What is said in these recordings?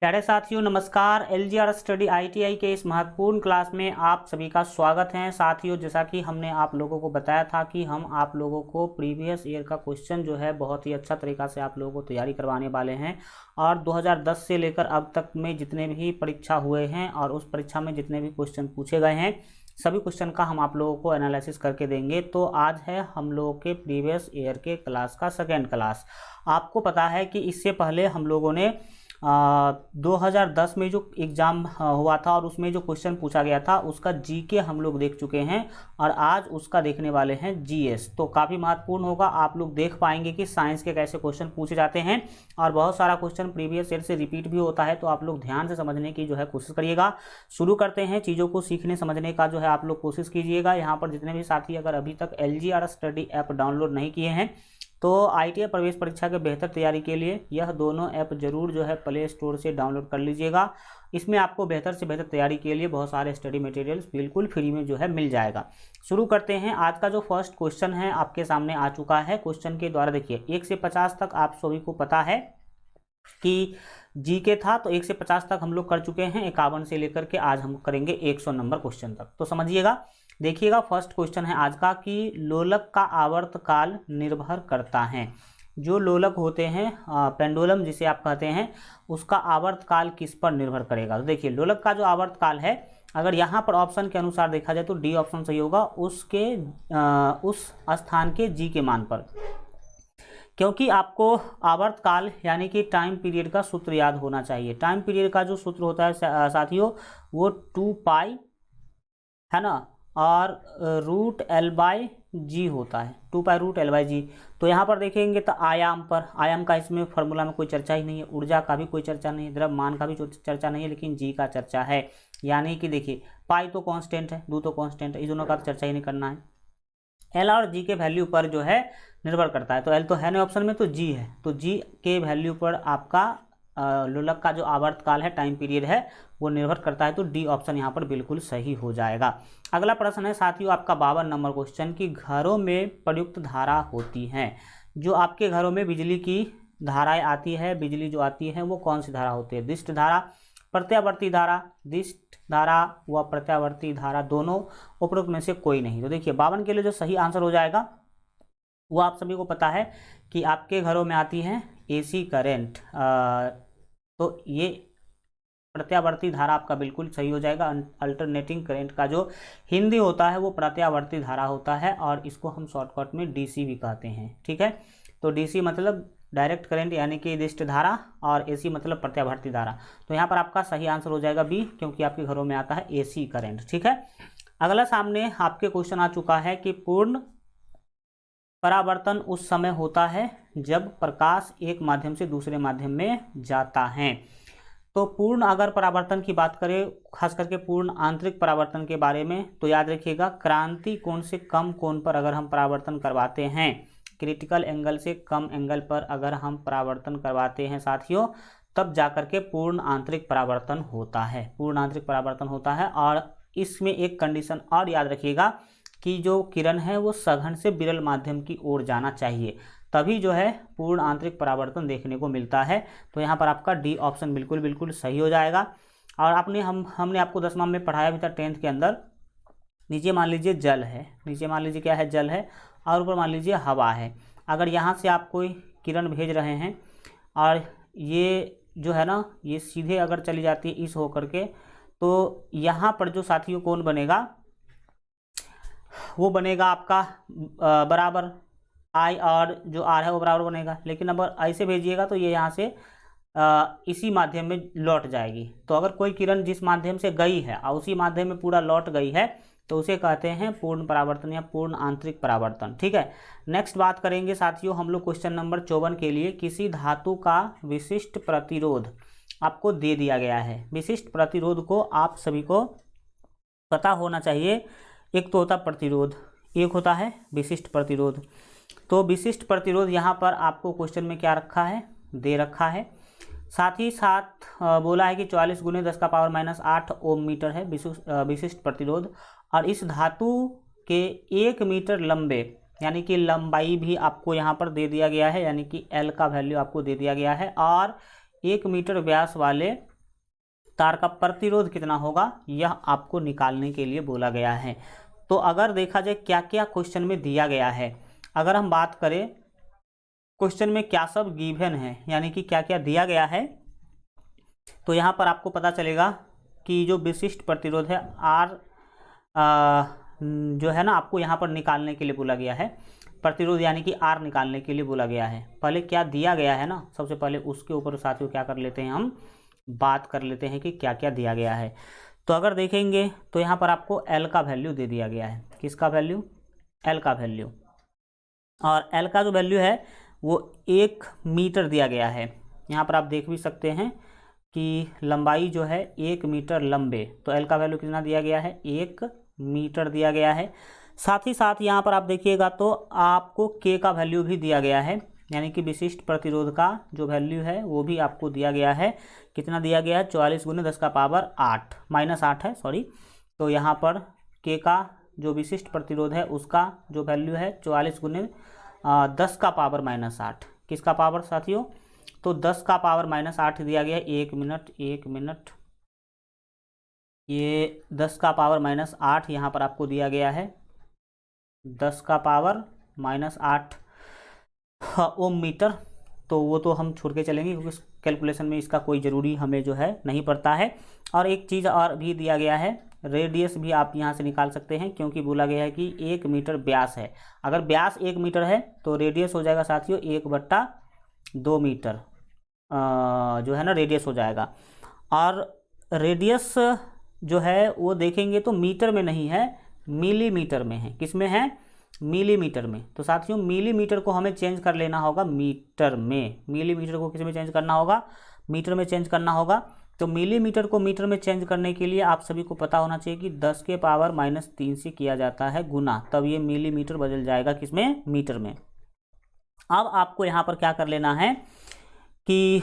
प्यारे साथियों नमस्कार। एलजीआर स्टडी आईटीआई के इस महत्वपूर्ण क्लास में आप सभी का स्वागत है। साथियों, जैसा कि हमने आप लोगों को बताया था कि हम आप लोगों को प्रीवियस ईयर का क्वेश्चन जो है बहुत ही अच्छा तरीका से आप लोगों को तैयारी करवाने वाले हैं। और 2010 से लेकर अब तक में जितने भी परीक्षा हुए हैं और उस परीक्षा में जितने भी क्वेश्चन पूछे गए हैं सभी क्वेश्चन का हम आप लोगों को एनालिसिस करके देंगे। तो आज है हम लोगों के प्रीवियस ईयर के क्लास का सेकेंड क्लास। आपको पता है कि इससे पहले हम लोगों ने 2010 में जो एग्ज़ाम हुआ था और उसमें जो क्वेश्चन पूछा गया था उसका जीके हम लोग देख चुके हैं और आज उसका देखने वाले हैं जीएस। तो काफ़ी महत्वपूर्ण होगा। आप लोग देख पाएंगे कि साइंस के कैसे क्वेश्चन पूछे जाते हैं और बहुत सारा क्वेश्चन प्रीवियस ईयर से रिपीट भी होता है। तो आप लोग ध्यान से समझने की जो है कोशिश करिएगा। शुरू करते हैं। चीज़ों को सीखने समझने का जो है आप लोग कोशिश कीजिएगा। यहाँ पर जितने भी साथी अगर अभी तक एलजीआर स्टडी ऐप डाउनलोड नहीं किए हैं तो आईटीआई प्रवेश परीक्षा के बेहतर तैयारी के लिए यह दोनों ऐप जरूर जो है प्ले स्टोर से डाउनलोड कर लीजिएगा। इसमें आपको बेहतर से बेहतर तैयारी के लिए बहुत सारे स्टडी मटेरियल्स बिल्कुल फ्री में जो है मिल जाएगा। शुरू करते हैं। आज का जो फर्स्ट क्वेश्चन है आपके सामने आ चुका है। क्वेश्चन के द्वारा देखिए 1 से 50 तक आप सभी को पता है कि जीके था, तो 1 से 50 तक हम लोग कर चुके हैं। 51 से लेकर के आज हम करेंगे 100 नंबर क्वेश्चन तक। तो समझिएगा, देखिएगा। फर्स्ट क्वेश्चन है आज का कि लोलक का आवर्तकाल निर्भर करता है। जो लोलक होते हैं पेंडुलम जिसे आप कहते हैं, उसका आवर्तकाल किस पर निर्भर करेगा। तो देखिए लोलक का जो आवर्तकाल है, अगर यहाँ पर ऑप्शन के अनुसार देखा जाए तो डी ऑप्शन सही होगा, उस स्थान के जी के मान पर। क्योंकि आपको आवर्तकाल यानी कि टाइम पीरियड का सूत्र याद होना चाहिए। टाइम पीरियड का जो सूत्र होता है साथियों वो 2 पाई है ना, और रूट एल बाई जी होता है। 2 पाई रूट एल बाई जी। तो यहाँ पर देखेंगे तो आयाम पर, आयाम का इसमें फॉर्मूला में कोई चर्चा ही नहीं है। ऊर्जा का भी कोई चर्चा नहीं है, द्रव्यमान का भी चर्चा नहीं है, लेकिन जी का चर्चा है। यानी कि देखिए पाई तो कांस्टेंट है, दू तो कांस्टेंट है, इस दोनों का तो चर्चा ही नहीं करना है। एल और जी के वैल्यू पर जो है निर्भर करता है। तो एल तो है नहीं ऑप्शन में, तो जी है। तो जी के वैल्यू पर आपका लोलक का जो आवर्तकाल है, टाइम पीरियड है, वो निर्भर करता है। तो डी ऑप्शन यहाँ पर बिल्कुल सही हो जाएगा। अगला प्रश्न है साथियों आपका 52 नंबर क्वेश्चन कि घरों में प्रयुक्त धारा होती है। जो आपके घरों में बिजली की धाराएं आती है, बिजली जो आती है वो कौन सी धारा होती है। दिष्ट धारा, प्रत्यावर्ती धारा, दिष्ट धारा व प्रत्यावर्ती धारा, दोनों उपरोक्त में से कोई नहीं। तो देखिए 52 के लिए जो सही आंसर हो जाएगा वो आप सभी को पता है कि आपके घरों में आती है एसी करंट। तो ये प्रत्यावर्ती धारा आपका बिल्कुल सही हो जाएगा। अल्टरनेटिंग करंट का जो हिंदी होता है वो प्रत्यावर्ती धारा होता है और इसको हम शॉर्टकट में डीसी भी कहते हैं। ठीक है, तो डीसी मतलब डायरेक्ट करंट यानी कि दिष्ट धारा, और एसी मतलब प्रत्यावर्ती धारा। तो यहाँ पर आपका सही आंसर हो जाएगा बी, क्योंकि आपके घरों में आता है एसी करंट। ठीक है, अगला सामने आपके क्वेश्चन आ चुका है कि पूर्ण परावर्तन उस समय होता है जब प्रकाश एक माध्यम से दूसरे माध्यम में जाता है। तो पूर्ण अगर परावर्तन की बात करें, खास करके पूर्ण आंतरिक परावर्तन के बारे में, तो याद रखिएगा क्रांति कोण से कम कोण पर अगर हम परावर्तन करवाते हैं, क्रिटिकल एंगल से कम एंगल पर अगर हम परावर्तन करवाते हैं साथियों, तब जाकर के पूर्ण आंतरिक परावर्तन होता है। पूर्ण आंतरिक परावर्तन होता है। और इसमें एक कंडीशन और याद रखिएगा कि जो किरण है वो सघन से विरल माध्यम की ओर जाना चाहिए, तभी जो है पूर्ण आंतरिक परावर्तन देखने को मिलता है। तो यहाँ पर आपका डी ऑप्शन बिल्कुल बिल्कुल सही हो जाएगा। और हमने आपको 10वां में पढ़ाया भी था 10th के अंदर। नीचे मान लीजिए जल है, नीचे मान लीजिए क्या है, जल है, और ऊपर मान लीजिए हवा है। अगर यहाँ से आप कोई किरण भेज रहे हैं और ये जो है ना ये सीधे अगर चली जाती है इस होकर के, तो यहाँ पर जो साथियों कोण बनेगा वो बनेगा आपका बराबर आई, और जो आर है वो बराबर बनेगा। लेकिन अगर ऐसे भेजिएगा तो ये यहाँ से इसी माध्यम में लौट जाएगी। तो अगर कोई किरण जिस माध्यम से गई है और उसी माध्यम में पूरा लौट गई है तो उसे कहते हैं पूर्ण परावर्तन या पूर्ण आंतरिक परावर्तन। ठीक है, नेक्स्ट बात करेंगे साथियों हम लोग क्वेश्चन नंबर 54 के लिए। किसी धातु का विशिष्ट प्रतिरोध आपको दे दिया गया है। विशिष्ट प्रतिरोध को आप सभी को पता होना चाहिए। एक तो होता प्रतिरोध, एक होता है विशिष्ट प्रतिरोध। तो विशिष्ट प्रतिरोध यहाँ पर आपको क्वेश्चन में क्या रखा है, दे रखा है। साथ ही साथ बोला है कि 44 × 10⁻⁸ ओम मीटर है विशिष्ट प्रतिरोध। और इस धातु के 1 मीटर लंबे यानी कि लंबाई भी आपको यहाँ पर दे दिया गया है, यानी कि एल का वैल्यू आपको दे दिया गया है। और 1 मीटर व्यास वाले तार का प्रतिरोध कितना होगा, यह आपको निकालने के लिए बोला गया है। तो अगर देखा जाए क्या क्या क्वेश्चन में दिया गया है, अगर हम बात करें क्वेश्चन में क्या सब गिवन है, यानी कि क्या क्या दिया गया है, तो यहाँ पर आपको पता चलेगा कि जो विशिष्ट प्रतिरोध है R जो है ना, आपको यहाँ पर निकालने के लिए बोला गया है। प्रतिरोध यानी कि R निकालने के लिए बोला गया है। पहले क्या दिया गया है ना, सबसे पहले उसके ऊपर साथियों क्या कर लेते हैं, हम बात कर लेते हैं कि क्या क्या दिया गया है। तो अगर देखेंगे तो यहाँ पर आपको L का वैल्यू दे दिया गया है। किसका वैल्यू, L का वैल्यू। और L का जो वैल्यू है वो 1 मीटर दिया गया है। यहाँ पर आप देख भी सकते हैं कि लंबाई जो है 1 मीटर लंबे, तो L का वैल्यू कितना दिया गया है, 1 मीटर दिया गया है। साथ ही साथ यहाँ पर आप देखिएगा तो आपको K का वैल्यू भी दिया गया है, यानी कि विशिष्ट प्रतिरोध का जो वैल्यू है वो भी आपको दिया गया है। कितना दिया गया है, 44 × 10⁻8 -8 है, सॉरी। तो यहाँ पर K का जो विशिष्ट प्रतिरोध है उसका जो वैल्यू है 44 × 10⁻8। किसका पावर साथियों, तो 10⁻8 दिया गया है। 1 मिनट, ये 10⁻8 यहाँ पर आपको दिया गया है, 10⁻8 ओम मीटर। तो वो तो हम छोड़ के चलेंगे क्योंकि कैलकुलेशन में इसका कोई ज़रूरी हमें जो है नहीं पड़ता है। और एक चीज़ और भी दिया गया है, रेडियस भी आप यहाँ से निकाल सकते हैं, क्योंकि बोला गया है कि 1 मीटर व्यास है। अगर व्यास 1 मीटर है तो रेडियस हो जाएगा साथियों 1/2 मीटर जो है ना, रेडियस हो जाएगा। और रेडियस जो है वो देखेंगे तो मीटर में नहीं है, मिलीमीटर में है। किस में है, मिलीमीटर में। तो साथियों मिलीमीटर को हमें चेंज कर लेना होगा मीटर में। मिलीमीटर को किस में चेंज करना होगा, मीटर में चेंज करना होगा। तो मिलीमीटर को मीटर में चेंज करने के लिए आप सभी को पता होना चाहिए कि 10⁻³ से किया जाता है गुना, तब ये मिलीमीटर बदल जाएगा किसमें, मीटर में। अब आपको यहाँ पर क्या कर लेना है कि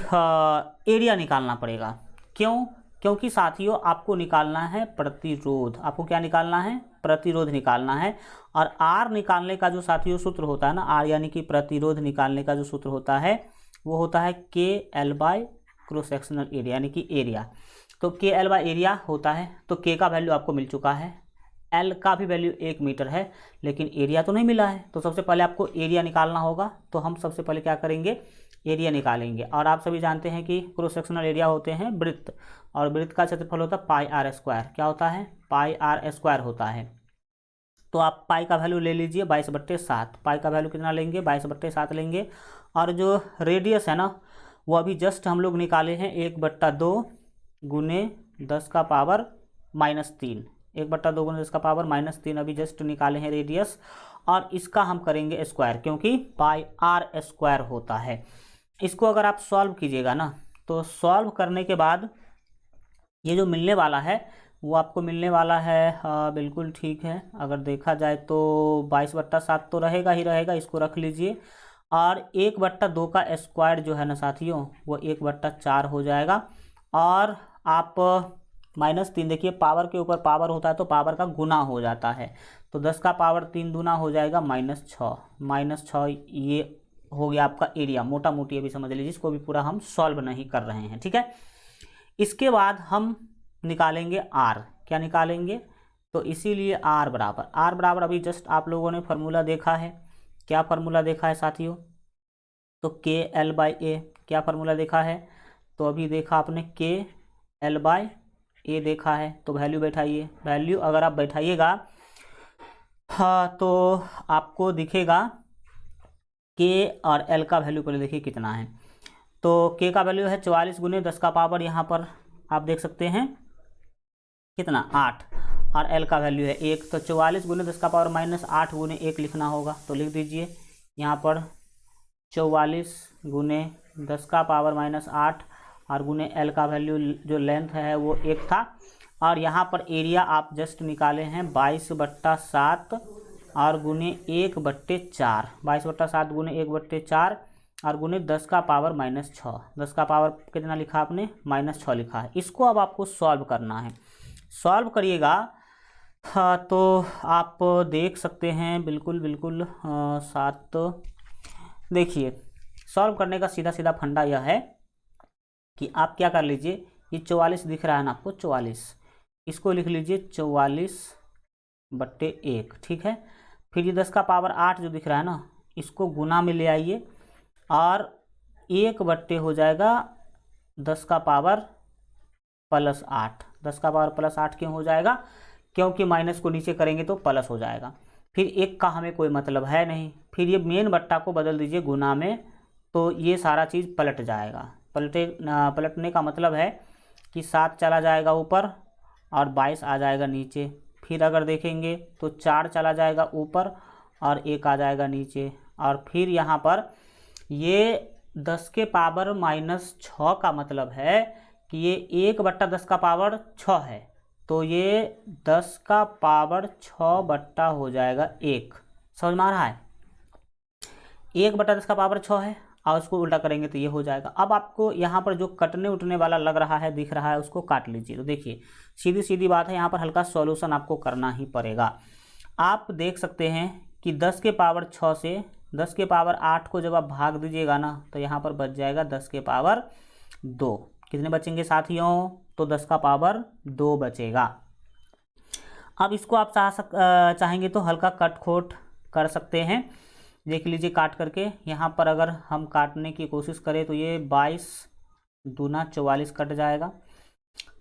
एरिया निकालना पड़ेगा। क्यों, क्योंकि साथियों आपको निकालना है प्रतिरोध। आपको क्या निकालना है, प्रतिरोध निकालना है। और R निकालने का जो साथियों सूत्र होता है ना, R यानी कि प्रतिरोध निकालने का जो सूत्र होता है वो होता है KL/ क्रॉस सेक्शनल एरिया, यानी कि एरिया। तो KL/ एरिया होता है। तो K का वैल्यू आपको मिल चुका है, L का भी वैल्यू 1 मीटर है, लेकिन एरिया तो नहीं मिला है। तो सबसे पहले आपको एरिया निकालना होगा। तो हम सबसे पहले क्या करेंगे, एरिया निकालेंगे। और आप सभी जानते हैं कि क्रॉस सेक्शनल एरिया होते हैं वृत्त, और वृत्त का क्षेत्रफल होता है πr²। क्या होता है, πr² होता है। तो आप पाई का वैल्यू ले लीजिए 22/7। पाई का वैल्यू कितना लेंगे, 22/7 लेंगे। और जो रेडियस है ना वो अभी जस्ट हम लोग निकाले हैं 1/2 × 10⁻³ 1/2 × 10⁻³ अभी जस्ट निकाले हैं रेडियस। और इसका हम करेंगे स्क्वायर, क्योंकि πr² होता है। इसको अगर आप सॉल्व कीजिएगा ना, तो सॉल्व करने के बाद ये जो मिलने वाला है वो आपको मिलने वाला है, बिल्कुल ठीक है। अगर देखा जाए तो 22/7 तो रहेगा ही रहेगा, इसको रख लीजिए। और 1/2 का स्क्वायर जो है ना साथियों वो 1/4 हो जाएगा। और आप -3 देखिए, पावर के ऊपर पावर होता है तो पावर का गुना हो जाता है। तो 10⁻³ दूना हो जाएगा -6। ये हो गया आपका एरिया। मोटा मोटी अभी समझ लीजिए, इसको भी पूरा हम सॉल्व नहीं कर रहे हैं, ठीक है। इसके बाद हम निकालेंगे R। क्या निकालेंगे, तो इसीलिए R बराबर अभी जस्ट आप लोगों ने फार्मूला देखा है। क्या फार्मूला देखा है साथियों, तो KL/A। क्या फार्मूला देखा है, तो अभी देखा आपने KL/A देखा है। तो वैल्यू बैठाइए, वैल्यू अगर आप बैठाइएगा हाँ तो आपको दिखेगा K और L का वैल्यू पहले देखिए कितना है। तो K का वैल्यू है 44 × 10⁻, यहाँ पर आप देख सकते हैं कितना, 8। और L का वैल्यू है 1। तो 44 × 10⁻−8 × 1 लिखना होगा। तो लिख दीजिए यहाँ पर 44 × 10⁻−8 और गुने L का वैल्यू जो लेंथ है वो 1 था। और यहाँ पर एरिया आप जस्ट निकाले हैं 22/7 और गुने 1/4। 22/7 गुने 1/4 और गुने 10⁻−6। 10 का पावर कितना लिखा आपने, -6 लिखा है। इसको अब आपको सॉल्व करना है। सॉल्व करिएगा हाँ तो आप देख सकते हैं बिल्कुल साथ। देखिए सॉल्व करने का सीधा फंडा यह है कि आप क्या कर लीजिए, ये 44 दिख रहा है ना आपको, 44, इसको लिख लीजिए 44/1, ठीक है। फिर ये 10 का पावर 8 जो दिख रहा है ना, इसको गुना में ले आइए और 1/, हो जाएगा 10 का पावर +8। 10 का पावर +8 क्यों हो जाएगा? क्योंकि माइनस को नीचे करेंगे तो प्लस हो जाएगा। फिर 1 का हमें कोई मतलब है नहीं। फिर ये मेन बट्टा को बदल दीजिए गुना में, तो ये सारा चीज़ पलट जाएगा। पलटने का मतलब है कि 7 चला जाएगा ऊपर और 22 आ जाएगा नीचे। फिर अगर देखेंगे तो 4 चला जाएगा ऊपर और 1 आ जाएगा नीचे। और फिर यहाँ पर ये 10 के पावर -6 का मतलब है कि ये 1/10 का पावर 6 है, तो ये 10 का पावर 6 बट्टा हो जाएगा 1। समझ में आ रहा है? 1/10 का पावर 6 है और उसको उल्टा करेंगे तो ये हो जाएगा। अब आपको यहाँ पर जो कटने उठने वाला लग रहा है, दिख रहा है, उसको काट लीजिए। तो देखिए सीधी सीधी बात है, यहाँ पर हल्का सॉल्यूशन आपको करना ही पड़ेगा। आप देख सकते हैं कि 10 के पावर 6 से 10 के पावर 8 को जब आप भाग दीजिएगा ना, तो यहाँ पर बच जाएगा 10 के पावर 2। कितने बचेंगे साथियों? तो 10 का पावर 2 बचेगा। अब इसको आप चाहेंगे तो हल्का कट खोट कर सकते हैं। देख लीजिए काट करके, यहाँ पर अगर हम काटने की कोशिश करें तो ये 22 दूना 44 कट जाएगा।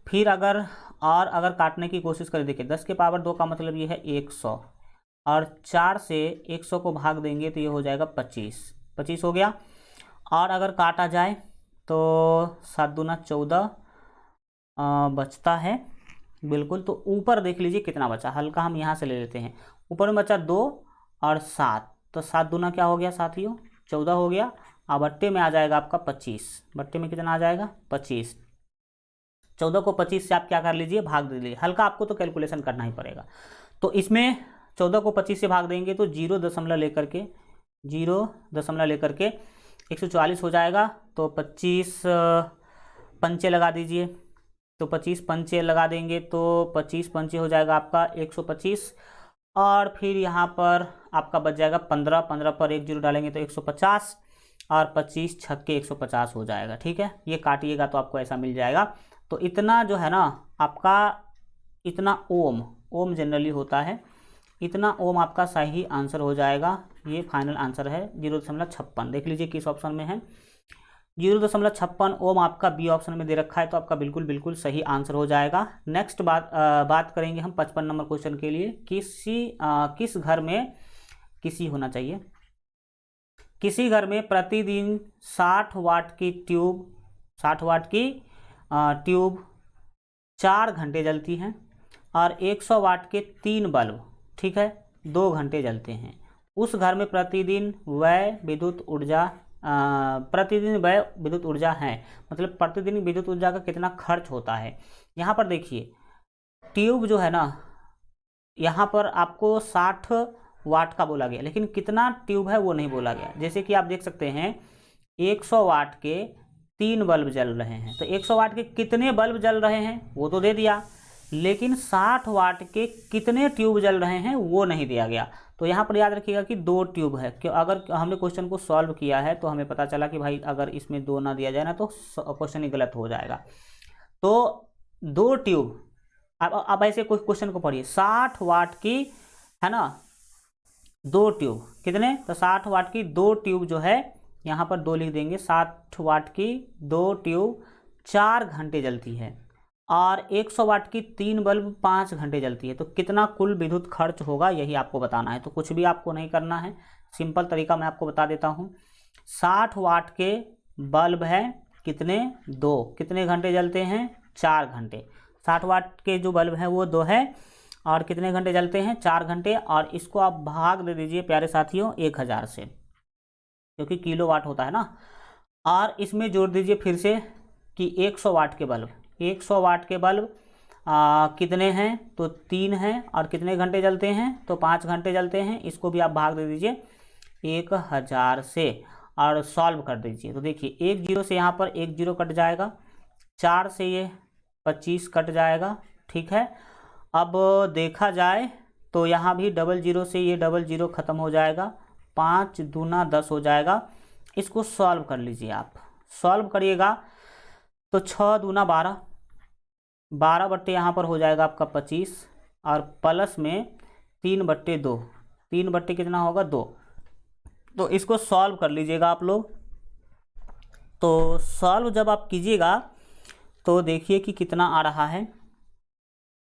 फिर अगर काटने की कोशिश करें, देखिए 10 के पावर 2 का मतलब ये है 100, और 4 से 100 को भाग देंगे तो ये हो जाएगा 25 हो गया। और अगर काटा जाए तो 7 दूना 14 बचता है बिल्कुल। तो ऊपर देख लीजिए कितना बचा, हल्का हम यहाँ से ले लेते हैं। ऊपर में बचा 2 और 7, तो 7 दूना क्या हो गया साथियों? 14 हो गया। और बट्टे में आ जाएगा आपका 25। बट्टे में कितना आ जाएगा? 25। 14 को 25 से आप क्या कर लीजिए, भाग दीजिए। हल्का आपको तो कैलकुलेशन करना ही पड़ेगा। तो इसमें 14 को 25 से भाग देंगे तो 0 लेकर के 144 हो जाएगा। तो 25 पंचे लगा दीजिए। तो 25 पंचे लगा देंगे तो 25 पंचे हो जाएगा आपका 125। और फिर यहाँ पर आपका बच जाएगा 15 पर 1 0 डालेंगे तो 150, और 25 छक्के 150 हो जाएगा। ठीक है, ये काटिएगा तो आपको ऐसा मिल जाएगा। तो इतना जो है ना आपका, इतना ओम जनरली होता है, इतना ओम आपका सही आंसर हो जाएगा। ये फाइनल आंसर है 0.56। देख लीजिए किस ऑप्शन में है, 0.56 ओम आपका बी ऑप्शन में दे रखा है, तो आपका बिल्कुल सही आंसर हो जाएगा। नेक्स्ट बात करेंगे हम 55 नंबर क्वेश्चन के लिए। किस घर में होना चाहिए, किसी घर में प्रतिदिन 60 वाट की ट्यूब 4 घंटे जलती हैं और 100 वाट के 3 बल्ब, ठीक है, 2 घंटे जलते हैं। उस घर में प्रतिदिन व्यय विद्युत ऊर्जा है, मतलब प्रतिदिन विद्युत ऊर्जा का कितना खर्च होता है। यहाँ पर देखिए ट्यूब जो है ना, यहाँ पर आपको 60 वाट का बोला गया, लेकिन कितना ट्यूब है वो नहीं बोला गया। जैसे कि आप देख सकते हैं 100 वाट के 3 बल्ब जल रहे हैं, तो 100 वाट के कितने बल्ब जल रहे हैं वो तो दे दिया, लेकिन 60 वाट के कितने ट्यूब जल रहे हैं वो नहीं दिया गया। तो यहाँ पर याद रखिएगा कि 2 ट्यूब है। क्यों? अगर हमने क्वेश्चन को सॉल्व किया है तो हमें पता चला कि भाई अगर इसमें 2 ना दिया जाए ना तो क्वेश्चन ही गलत हो जाएगा। तो 2 ट्यूब, अब ऐसे कोई क्वेश्चन को पढ़िए, 60 वाट की है ना 2 ट्यूब, कितने? तो 60 वाट की 2 ट्यूब जो है, यहाँ पर 2 लिख देंगे, 60 वाट की 2 ट्यूब 4 घंटे जलती है और 100 वाट की 3 बल्ब 5 घंटे जलती है। तो कितना कुल विद्युत खर्च होगा यही आपको बताना है। तो कुछ भी आपको नहीं करना है, सिंपल तरीका मैं आपको बता देता हूँ। 60 वाट के बल्ब है कितने? 2, कितने घंटे जलते हैं? 4 घंटे। 60 वाट के जो बल्ब है वो 2 है और कितने घंटे जलते हैं? 4 घंटे। और इसको आप भाग दे दीजिए प्यारे साथियों 1000 से, क्योंकि किलो वाट होता है ना। और इसमें जोड़ दीजिए फिर से कि 100 वाट के बल्ब, 100 वाट के बल्ब कितने हैं? तो 3 हैं। और कितने घंटे जलते हैं? तो 5 घंटे जलते हैं। इसको भी आप भाग दे दीजिए 1000 से और सॉल्व कर दीजिए। तो देखिए 1 0 से यहाँ पर 1 0 कट जाएगा, 4 से ये 25 कट जाएगा, ठीक है। अब देखा जाए तो यहाँ भी 00 से ये 00 ख़त्म हो जाएगा, 5 दूना 10 हो जाएगा। इसको सॉल्व कर लीजिए, आप सॉल्व करिएगा तो 6 दूना 12, 12 यहाँ पर हो जाएगा आपका 25, और प्लस में 3/2, 3 कितना होगा 2। तो इसको सॉल्व कर लीजिएगा आप लोग। तो सॉल्व जब आप कीजिएगा तो देखिए कि कितना आ रहा है।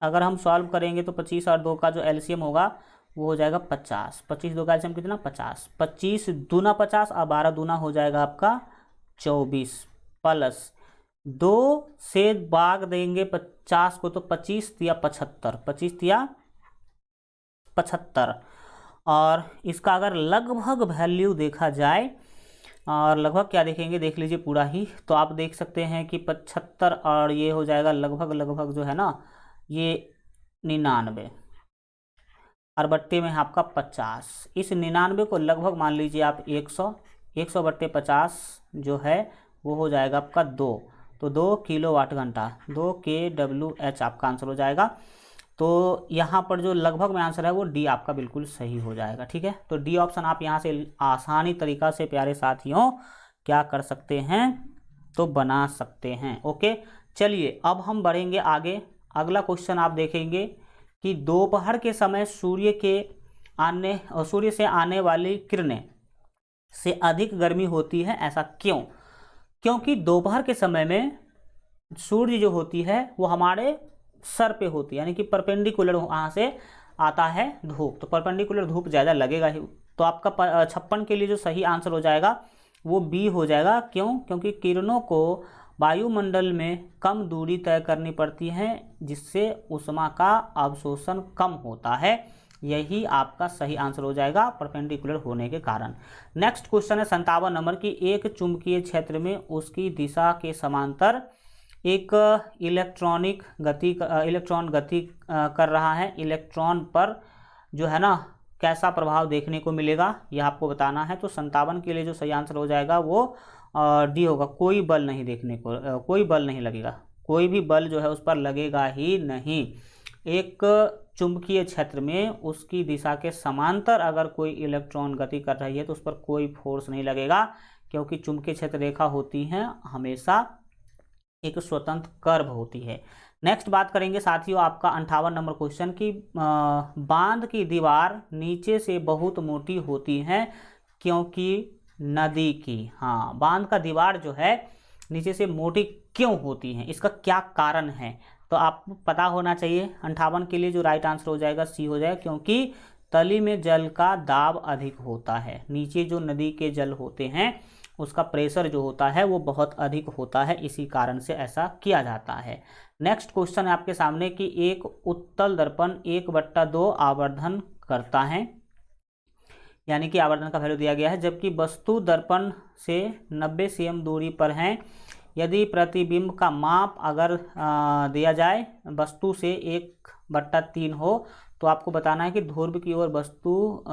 अगर हम सॉल्व करेंगे तो 25 और 2 का जो एलसीएम होगा वो हो जाएगा 50। 25 2 का एलसीएम कितना 50, 25 दूना 50 और 12 दूना हो जाएगा आपका 24, प्लस 2 से भाग देंगे 50 को तो 25 तिया 75, 25 तिया 75। और इसका अगर लगभग वैल्यू देखा जाए, और लगभग क्या देखेंगे, देख लीजिए पूरा ही, तो आप देख सकते हैं कि 75 और ये हो जाएगा लगभग जो है ना ये 99, और बट्टे में है आपका 50। इस 99 को लगभग मान लीजिए आप 100, 100/50 जो है वो हो जाएगा आपका 2, तो 2 किलोवाट घंटा, 2 kWh आपका आंसर हो जाएगा। तो यहाँ पर जो लगभग में आंसर है वो डी आपका बिल्कुल सही हो जाएगा। ठीक है, तो डी ऑप्शन आप यहाँ से आसानी तरीका से प्यारे साथियों क्या कर सकते हैं, तो बना सकते हैं। ओके, चलिए अब हम बढ़ेंगे आगे। अगला क्वेश्चन आप देखेंगे कि दोपहर के समय सूर्य से आने वाली किरणें से अधिक गर्मी होती है, ऐसा क्यों? क्योंकि दोपहर के समय में सूर्य जो होती है वो हमारे सर पे होती है, यानी कि परपेंडिकुलर वहाँ से आता है धूप, तो परपेंडिकुलर धूप ज़्यादा लगेगा ही। तो आपका 56 के लिए जो सही आंसर हो जाएगा वो बी हो जाएगा। क्यों? क्योंकि किरणों को वायुमंडल में कम दूरी तय करनी पड़ती है, जिससे ऊष्मा का अवशोषण कम होता है। यही आपका सही आंसर हो जाएगा परपेंडिकुलर होने के कारण। नेक्स्ट क्वेश्चन है 57 नंबर की, एक चुंबकीय क्षेत्र में उसकी दिशा के समांतर एक इलेक्ट्रॉन गति कर रहा है। इलेक्ट्रॉन पर जो है ना कैसा प्रभाव देखने को मिलेगा, यह आपको बताना है। तो 57 के लिए जो सही आंसर हो जाएगा वो डी होगा, कोई बल नहीं देखने को, कोई बल नहीं लगेगा, कोई भी बल जो है उस पर लगेगा ही नहीं। एक चुंबकीय क्षेत्र में उसकी दिशा के समांतर अगर कोई इलेक्ट्रॉन गति कर रही है तो उस पर कोई फोर्स नहीं लगेगा, क्योंकि चुंबकीय क्षेत्र रेखा होती है हमेशा एक स्वतंत्र कर्व होती है। नेक्स्ट बात करेंगे साथियों आपका 58 नंबर क्वेश्चन की, बांध की दीवार नीचे से बहुत मोटी होती है क्योंकि नदी की, हाँ बांध का दीवार जो है नीचे से मोटी क्यों होती है, इसका क्या कारण है, तो आपको पता होना चाहिए। 58 के लिए जो राइट आंसर हो जाएगा सी हो जाएगा, क्योंकि तली में जल का दाब अधिक होता है। नीचे जो नदी के जल होते हैं उसका प्रेशर जो होता है वो बहुत अधिक होता है, इसी कारण से ऐसा किया जाता है। नेक्स्ट क्वेश्चन है आपके सामने कि एक उत्तल दर्पण 1/2 आवर्धन करता है, यानी कि आवर्धन का वैल्यू दिया गया है, जबकि वस्तु दर्पण से 90 cm दूरी पर है। यदि प्रतिबिंब का माप अगर दिया जाए वस्तु से 1/3 हो, तो आपको बताना है कि ध्रुव की ओर वस्तु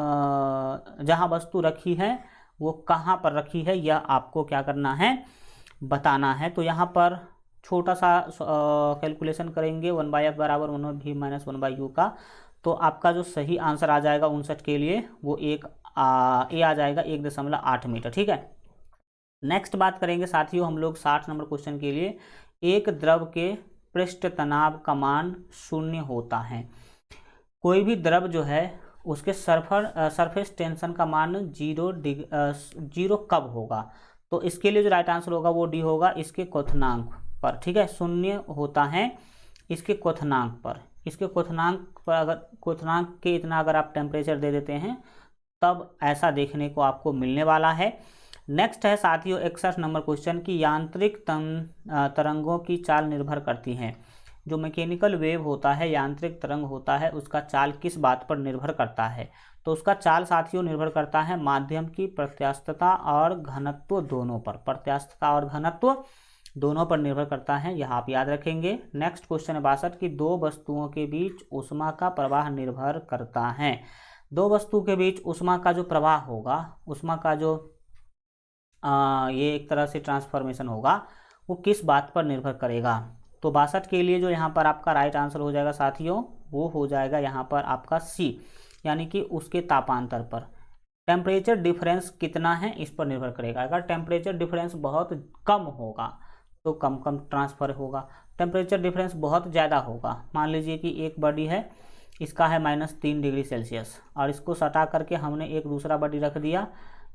जहाँ वस्तु रखी है वो कहाँ पर रखी है, यह आपको क्या करना है, बताना है। तो यहाँ पर छोटा सा कैलकुलेशन करेंगे 1/f बराबर 1/v माइनस 1/u का, तो आपका जो सही आंसर आ जाएगा 59 के लिए वो ए आ जाएगा 1.8 मीटर। ठीक है, नेक्स्ट बात करेंगे साथियों हम लोग 60 नंबर क्वेश्चन के लिए, एक द्रव के पृष्ठ तनाव का मान 0 होता है। कोई भी द्रव जो है उसके सरफेस टेंशन का मान 0 कब होगा, तो इसके लिए जो राइट आंसर होगा वो डी होगा, इसके क्वथनांक पर। ठीक है, 0 होता है इसके क्वथनांक पर, इसके क्वथनांक पर अगर क्वथनांक के इतना अगर आप टेम्परेचर दे देते हैं तब ऐसा देखने को आपको मिलने वाला है। नेक्स्ट है साथियों 61 नंबर क्वेश्चन की, यांत्रिक तरंगों की चाल निर्भर करती है। जो मैकेनिकल वेव होता है, यांत्रिक तरंग होता है, उसका चाल किस बात पर निर्भर करता है, तो उसका चाल साथियों निर्भर करता है माध्यम की प्रत्यास्थता और घनत्व दोनों पर, प्रत्यास्थता और घनत्व दोनों पर निर्भर करता है, यह आप याद रखेंगे। नेक्स्ट क्वेश्चन है 62 की, दो वस्तुओं के बीच ऊष्मा का प्रवाह निर्भर करता है। दो वस्तु के बीच ऊष्मा का जो प्रवाह होगा, ऊष्मा का जो ये एक तरह से ट्रांसफॉर्मेशन होगा, वो किस बात पर निर्भर करेगा, तो 62 के लिए जो यहाँ पर आपका राइट आंसर हो जाएगा साथियों वो हो जाएगा यहाँ पर आपका सी, यानी कि उसके तापांतर पर। टेम्परेचर डिफरेंस कितना है इस पर निर्भर करेगा। अगर टेम्परेचर डिफरेंस बहुत कम होगा तो कम कम ट्रांसफ़र होगा। टेम्परेचर डिफरेंस बहुत ज़्यादा होगा, मान लीजिए कि एक बॉडी है, इसका है -3 डिग्री सेल्सियस, और इसको सटा करके हमने एक दूसरा बॉडी रख दिया,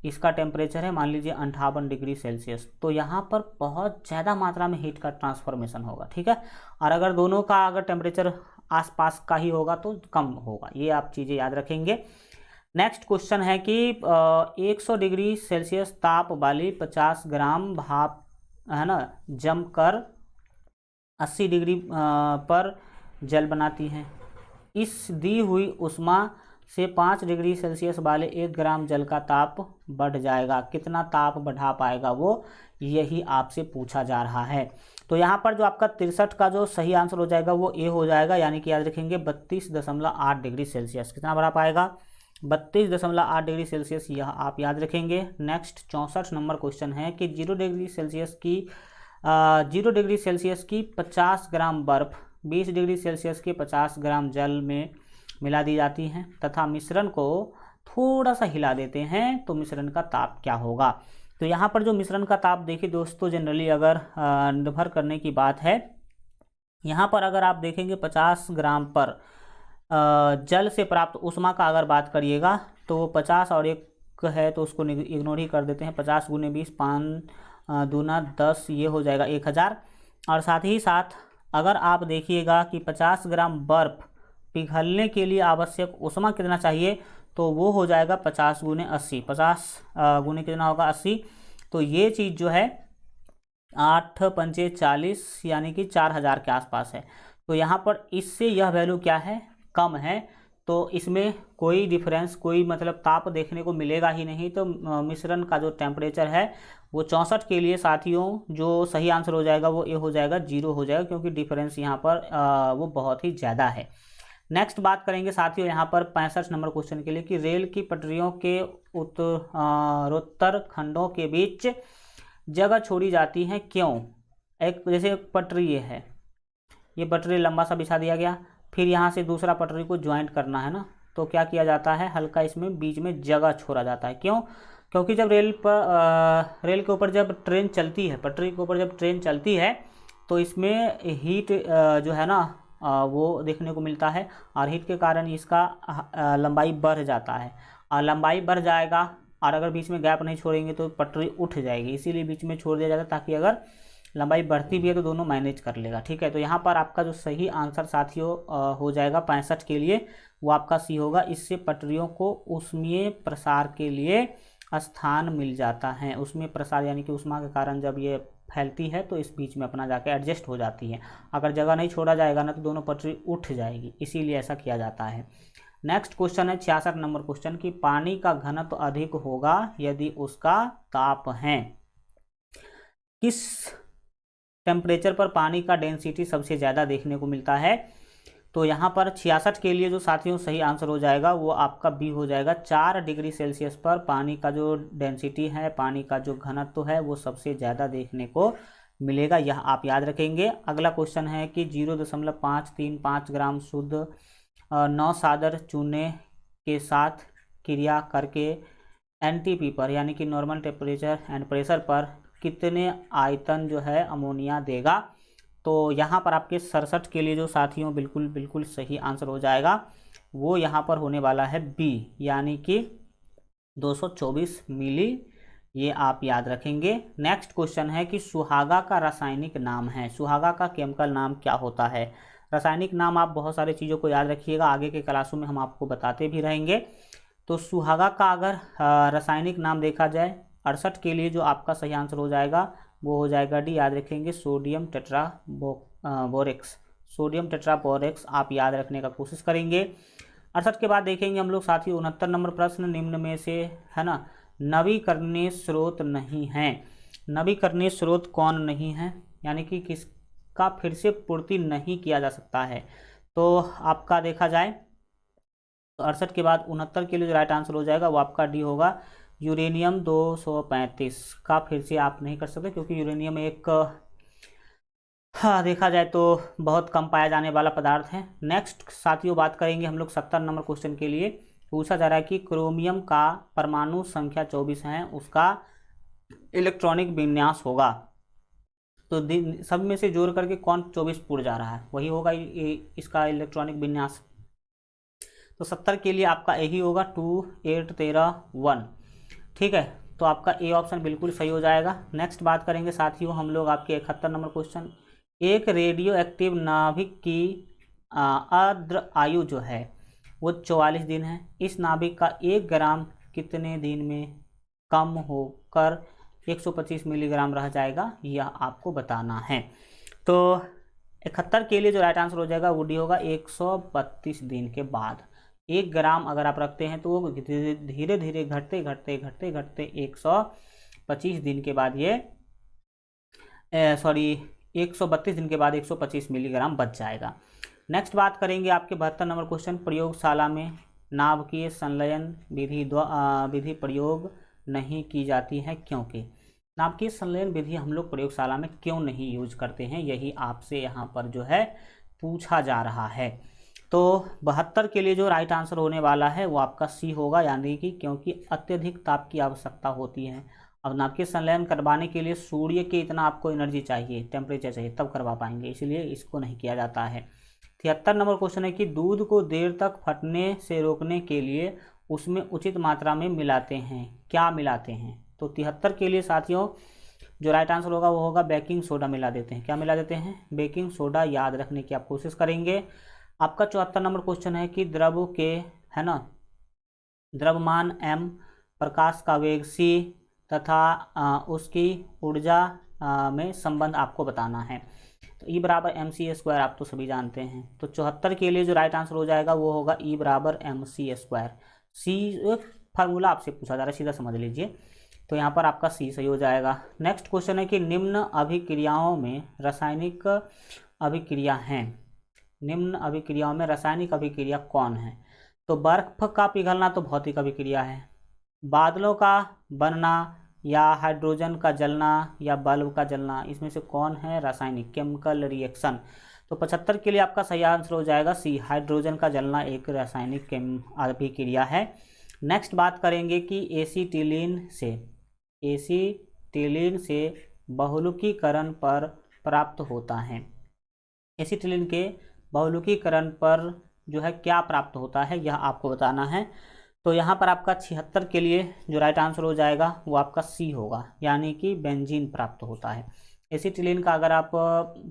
इसका टेम्परेचर है मान लीजिए 58 डिग्री सेल्सियस। तो यहाँ पर बहुत ज़्यादा मात्रा में हीट का ट्रांसफॉर्मेशन होगा, ठीक है। और अगर दोनों का अगर टेम्परेचर आसपास का ही होगा तो कम होगा, ये आप चीज़ें याद रखेंगे। नेक्स्ट क्वेश्चन है कि 100 डिग्री सेल्सियस ताप वाली 50 ग्राम भाप है ना जमकर 80 डिग्री पर जल बनाती हैं। इस दी हुई उष्मा से 5 डिग्री सेल्सियस वाले 1 ग्राम जल का ताप बढ़ जाएगा, कितना ताप बढ़ा पाएगा वो, यही आपसे पूछा जा रहा है। तो यहाँ पर जो आपका 63 का जो सही आंसर हो जाएगा वो ए हो जाएगा, यानी कि याद रखेंगे 32.8 डिग्री सेल्सियस कितना बढ़ा पाएगा, 32.8 डिग्री सेल्सियस, यह आप याद रखेंगे। नेक्स्ट 64 नंबर क्वेश्चन है कि 0 डिग्री सेल्सियस की 50 ग्राम बर्फ 20 डिग्री सेल्सियस के 50 ग्राम जल में मिला दी जाती हैं तथा मिश्रण को थोड़ा सा हिला देते हैं, तो मिश्रण का ताप क्या होगा। तो यहाँ पर जो मिश्रण का ताप देखिए दोस्तों, जनरली अगर निर्भर करने की बात है, यहाँ पर अगर आप देखेंगे 50 ग्राम पर जल से प्राप्त उष्मा का अगर बात करिएगा तो वो 50 और 1 है तो उसको इग्नोर ही कर देते हैं, 50 × 20 5 दूना 10, ये हो जाएगा 1000। और साथ ही साथ अगर आप देखिएगा कि 50 ग्राम बर्फ पिघलने के लिए आवश्यक उष्मा कितना चाहिए, तो वो हो जाएगा 50 × 80, 50 गुने कितना होगा 80। तो ये चीज़ जो है 8 पंचे 40 यानी कि 4000 के आसपास है। तो यहाँ पर इससे यह वैल्यू क्या है, कम है, तो इसमें कोई डिफरेंस, कोई मतलब ताप देखने को मिलेगा ही नहीं। तो मिश्रण का जो टेम्परेचर है वो 64 के लिए साथियों जो सही आंसर हो जाएगा वो ए हो जाएगा, 0 हो जाएगा, क्योंकि डिफरेंस यहाँ पर वो बहुत ही ज़्यादा है। नेक्स्ट बात करेंगे साथियों यहाँ पर 65 नंबर क्वेश्चन के लिए कि रेल की पटरियों के उत्तरोत्तर खंडों के बीच जगह छोड़ी जाती है क्यों। एक जैसे एक पटरी है, ये पटरी लंबा सा बिछा दिया गया, फिर यहाँ से दूसरा पटरी को ज्वाइंट करना है ना, तो क्या किया जाता है, हल्का इसमें बीच में जगह छोड़ा जाता है। क्यों, क्योंकि जब रेल के ऊपर जब ट्रेन चलती है, पटरी के ऊपर जब ट्रेन चलती है तो इसमें हीट जो है ना वो देखने को मिलता है, और हीट के कारण इसका लंबाई बढ़ जाता है, और लंबाई बढ़ जाएगा, और अगर बीच में गैप नहीं छोड़ेंगे तो पटरी उठ जाएगी, इसीलिए बीच में छोड़ दिया जाता है ताकि अगर लंबाई बढ़ती भी है तो दोनों मैनेज कर लेगा, ठीक है। तो यहाँ पर आपका जो सही आंसर साथियों हो जाएगा 65 के लिए, वो आपका सी होगा। इससे पटरियों को ऊष्मीय प्रसार के लिए स्थान मिल जाता है, ऊष्मीय प्रसार यानी कि ऊष्मा के कारण जब ये फैलती है तो इस बीच में अपना जाके एडजस्ट हो जाती है। अगर जगह नहीं छोड़ा जाएगा ना तो दोनों पटरी उठ जाएगी, इसीलिए ऐसा किया जाता है। नेक्स्ट क्वेश्चन है 66 नंबर क्वेश्चन कि पानी का घनत्व अधिक होगा यदि उसका ताप है। किस टेम्परेचर पर पानी का डेंसिटी सबसे ज़्यादा देखने को मिलता है। तो यहाँ पर 66 के लिए जो साथियों सही आंसर हो जाएगा वो आपका बी हो जाएगा। 4 डिग्री सेल्सियस पर पानी का जो डेंसिटी है, पानी का जो घनत्व है वो सबसे ज़्यादा देखने को मिलेगा, यह आप याद रखेंगे। अगला क्वेश्चन है कि 0.535 ग्राम शुद्ध 9 सादर चूने के साथ क्रिया करके NTP पर यानी कि नॉर्मल टेम्परेचर एंड प्रेशर पर कितने आयतन जो है अमोनिया देगा। तो यहाँ पर आपके 67 के लिए जो साथियों बिल्कुल सही आंसर हो जाएगा वो यहाँ पर होने वाला है बी, यानी कि 224 मिली, ये आप याद रखेंगे। नेक्स्ट क्वेश्चन है कि सुहागा का रासायनिक नाम है, सुहागा का केमिकल नाम क्या होता है। रासायनिक नाम आप बहुत सारी चीज़ों को याद रखिएगा, आगे के क्लासों में हम आपको बताते भी रहेंगे। तो सुहागा का अगर रासायनिक नाम देखा जाए 68 के लिए जो आपका सही आंसर हो जाएगा वो हो जाएगा डी, याद रखेंगे सोडियम टेट्राबोरेक्स, सोडियम टेट्राबोरेक्स आप याद रखने का कोशिश करेंगे। 68 के बाद देखेंगे हम लोग साथी 69 नंबर प्रश्न, निम्न में से है ना नवीकरणीय स्रोत नहीं है। नवीकरणीय स्रोत कौन नहीं है, यानी कि किसका फिर से पूर्ति नहीं किया जा सकता है। तो आपका देखा जाए तो 68 के बाद 69 के लिए जो राइट आंसर हो जाएगा वो आपका डी होगा, यूरेनियम 235 का फिर से आप नहीं कर सकते, क्योंकि यूरेनियम एक देखा जाए तो बहुत कम पाया जाने वाला पदार्थ है। नेक्स्ट साथियों बात करेंगे हम लोग 70 नंबर क्वेश्चन के लिए, पूछा जा रहा है कि क्रोमियम का परमाणु संख्या 24 है, उसका इलेक्ट्रॉनिक विन्यास होगा। तो सब में से जोड़ करके कौन 24 पुट जा रहा है, वही होगा इसका इलेक्ट्रॉनिक विन्यास। तो 70 के लिए आपका यही होगा 2 8 13 1। ठीक है, तो आपका ए ऑप्शन बिल्कुल सही हो जाएगा। नेक्स्ट बात करेंगे साथियों हम लोग आपके 71 नंबर क्वेश्चन। एक रेडियो एक्टिव नाभिक की आर्द्र आयु जो है वो 44 दिन है। इस नाभिक का 1 ग्राम कितने दिन में कम होकर 125 मिलीग्राम रह जाएगा, यह आपको बताना है। तो 71 के लिए जो राइट आंसर हो जाएगा वो डी होगा 132 दिन के बाद। 1 ग्राम अगर आप रखते हैं तो वो धीरे धीरे घटते घटते घटते घटते 125 दिन के बाद ये 132 दिन के बाद 125 मिलीग्राम बच जाएगा। नेक्स्ट बात करेंगे आपके 72 नंबर क्वेश्चन। प्रयोगशाला में नाभिकीय संलयन विधि प्रयोग नहीं की जाती है क्योंकि। नाभिकीय संलयन विधि हम लोग प्रयोगशाला में क्यों नहीं यूज करते हैं, यही आपसे यहाँ पर जो है पूछा जा रहा है। तो 72 के लिए जो राइट आंसर होने वाला है वो आपका सी होगा, यानी कि क्योंकि अत्यधिक ताप की आवश्यकता होती है। अब नाभिकीय संलयन करवाने के लिए सूर्य के इतना आपको एनर्जी चाहिए, टेम्परेचर चाहिए, तब करवा पाएंगे, इसलिए इसको नहीं किया जाता है। 73 नंबर क्वेश्चन है कि दूध को देर तक फटने से रोकने के लिए उसमें उचित मात्रा में मिलाते हैं, क्या मिलाते हैं। तो 73 के लिए साथियों जो राइट आंसर होगा वो होगा बेकिंग सोडा मिला देते हैं। क्या मिला देते हैं, बेकिंग सोडा। याद रखने की आप कोशिश करेंगे। आपका 74 नंबर क्वेश्चन है कि द्रव के, है ना, द्रव्यमान m, प्रकाश का वेग c तथा उसकी ऊर्जा में संबंध आपको बताना है। तो E बराबर mc², आप तो सभी जानते हैं। तो 74 के लिए जो राइट आंसर हो जाएगा वो होगा E बराबर mc²। सी फार्मूला आपसे पूछा जा रहा है, सीधा समझ लीजिए। तो यहाँ पर आपका सी सही हो जाएगा। नेक्स्ट क्वेश्चन है कि निम्न अभिक्रियाओं में रासायनिक अभिक्रिया हैं, निम्न अभिक्रियाओं में रासायनिक अभिक्रिया कौन है। तो बर्फ का पिघलना तो भौतिक अभिक्रिया है, बादलों का बनना या हाइड्रोजन का जलना या बल्ब का जलना, इसमें से कौन है रासायनिक, केमिकल रिएक्शन। तो 75 के लिए आपका सही आंसर हो जाएगा सी, हाइड्रोजन का जलना एक रासायनिक अभिक्रिया है। नेक्स्ट बात करेंगे कि एसीटिलीन से बहुलकीकरण पर प्राप्त होता है। एसीटिलीन के बहुलकीकरण पर जो है क्या प्राप्त होता है, यह आपको बताना है। तो यहाँ पर आपका 76 के लिए जो राइट आंसर हो जाएगा वो आपका सी होगा, यानी कि बेंजीन प्राप्त होता है। एसीटिलीन का अगर आप